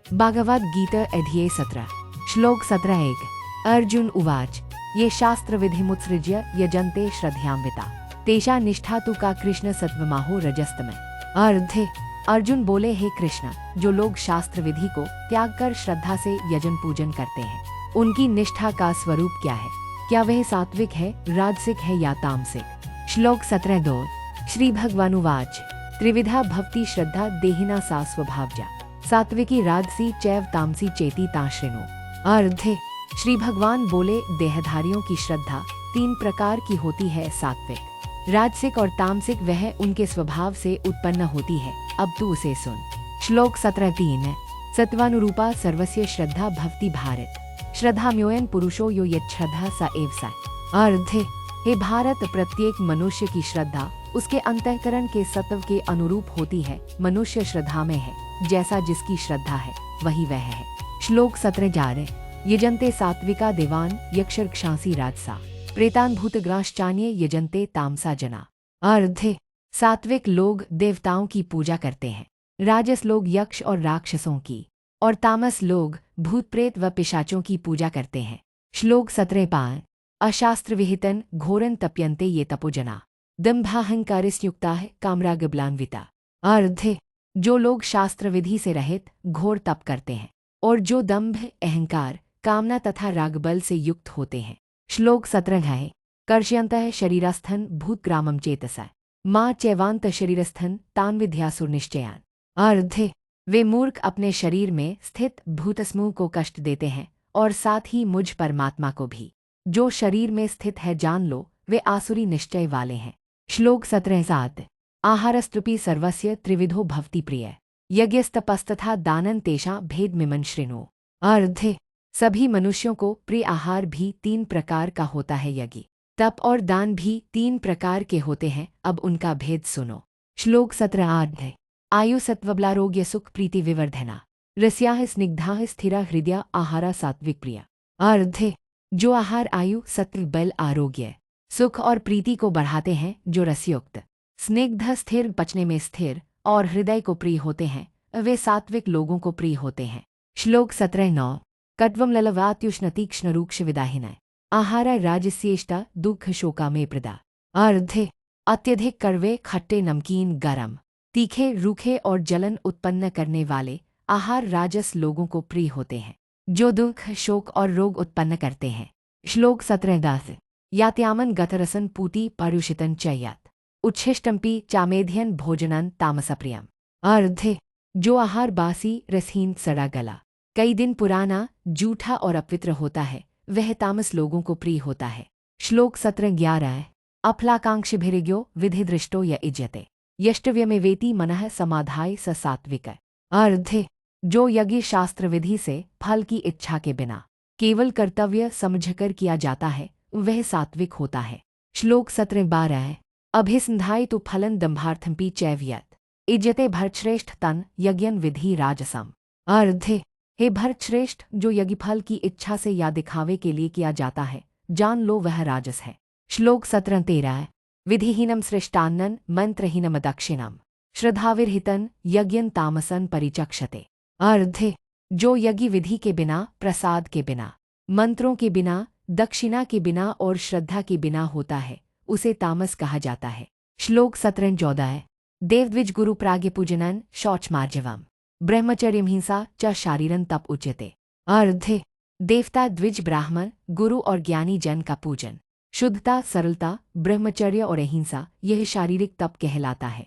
भागवत गीता अध्याय 17 श्लोक 17 अर्जुन उवाच ये शास्त्र विधिमुत्सृज्य यजन्ते श्रद्धयान्विता तेषा निष्ठा तु का कृष्ण सत्वमाहो रजस्तमः। अर्जुन बोले, हे कृष्ण, जो लोग शास्त्र विधि को त्याग कर श्रद्धा से यजन पूजन करते हैं उनकी निष्ठा का स्वरूप क्या है? क्या वह सात्विक है, राजसिक है या तामसिक? श्लोक 17 श्री भगवानुवाच त्रिविधा भवति श्रद्धा देहिना सा स्वभावजा सात्विकी राजसी चैव तामसी चेती ताश्रिनो। श्री भगवान बोले, देहधारियों की श्रद्धा 3 प्रकार की होती है, सात्विक, राजसिक और तामसिक। वह उनके स्वभाव से उत्पन्न होती है। अब तू उसे सुन। श्लोक 17 सत्वानुरूपा सर्वस्य श्रद्धा भवति भारत श्रद्धाम्योयन पुरुषो यो यच्छ्रद्धा स एव सा। हे भारत, प्रत्येक मनुष्य की श्रद्धा उसके अंतःकरण के सत्व के अनुरूप होती है। मनुष्य श्रद्धा में है, जैसा जिसकी श्रद्धा है वही वह है। श्लोक 17 यजन्ते सात्विका देवान यक्षरक्षांसी राजसा प्रेतान भूतग्राश्चान्ये यजन्ते तामसा जना। सात्विक लोग देवताओं की पूजा करते हैं, राजस लोग यक्ष और राक्षसों की, और तामस लोग भूत प्रेत व पिशाचों की पूजा करते हैं। श्लोक 17 अशास्त्र विहितन घोरन तप्यन्ते ये तपोजना दम्भाहंकारिस्युक्ता है कामरागबलान्विता। जो लोग शास्त्र विधि से रहित घोर तप करते हैं और जो दंभ, अहंकार, कामना तथा रागबल से युक्त होते हैं। श्लोक 17 कर्षयन्तः शरीरस्थन भूतग्रामं चेतसा मां चैवांत शरीरस्थन तान विद्यासुर निश्चयान। वे मूर्ख अपने शरीर में स्थित भूतसमूह को कष्ट देते हैं और साथ ही मुझ परमात्मा को भी। जो शरीर में स्थित है, जान लो वे आसुरी निश्चय वाले हैं। श्लोक 17 आहारस्तृपि सर्वस्य त्रिविधो भवति प्रिय यज्ञस्तपस्तथा दानन तेषा भेदमिमं शृणु। सभी मनुष्यों को प्रिय आहार भी 3 प्रकार का होता है, यज्ञ, तप और दान भी 3 प्रकार के होते हैं। अब उनका भेद सुनो। श्लोक 17 आयु सत्वबलारोग्य सुख प्रीति विवर्धना रस्याः स्निग्धाः स्थिरा हृदया आहारा सात्विक प्रिया। जो आहार आयु, सत्व, बल, आरोग्य, सुख और प्रीति को बढ़ाते हैं, जो रसयुक्त, स्निग्ध, स्थिर, पचने में स्थिर और हृदय को प्रिय होते हैं, वे सात्विक लोगों को प्रिय होते हैं। श्लोक 17 कट्वम ललवात्युष्ण रूक्ष विदाहिन आहारा राजस्येष्टा दुख शोका में प्रदा। अत्यधिक कड़वे, खट्टे, नमकीन, गरम, तीखे, रूखे और जलन उत्पन्न करने वाले आहार राजस लोगों को प्रिय होते हैं, जो दुख, शोक और रोग उत्पन्न करते हैं। श्लोक 17 यात्यामन गतरसन पूति परुषितन चयत उच्छिष्टम्पि चामेध्यन भोजनन तामसप्रियम। जो आहार बासी, रसहीन, सड़ा गला, कई दिन पुराना, जूठा और अपवित्र होता है, वह तामस लोगों को प्रिय होता है। श्लोक 17 अफलाकांक्षिभिर्यो विधिदृष्टो य इज्यते यष्टव्यमेवेति मनः समाधाय स सात्विक। जो यज्ञ शास्त्र विधि से फल की इच्छा के बिना केवल कर्तव्य समझकर किया जाता है, वह सात्विक होता है। श्लोक 17 अभिसंधाय तु फलन दम्भार्थमपि चैव्यत इज्यते भरतश्रेष्ठ तन यज्ञन विधि राजसम। हे भरतश्रेष्ठ, जो यज्ञफल की इच्छा से या दिखावे के लिए किया जाता है, जान लो वह राजस है। श्लोक 17 विधिहीनम सृष्टान्नन मंत्रहीनम दक्षिणम श्रद्धाविरहितन यज्ञन तामसन परिचक्षते। जो यज्ञ विधि के बिना, प्रसाद के बिना, मंत्रों के बिना, दक्षिणा के बिना और श्रद्धा के बिना होता है, उसे तामस कहा जाता है। श्लोक 17 देवद्विज गुरु प्राग्य पूजनन शौचमार्जवम ब्रह्मचर्यम हिंसा च शारीरन तप उच्यते। देवता, द्विज, ब्राह्मण, गुरु और ज्ञानी जन का पूजन, शुद्धता, सरलता, ब्रह्मचर्य और अहिंसा, यह शारीरिक तप कहलाता है।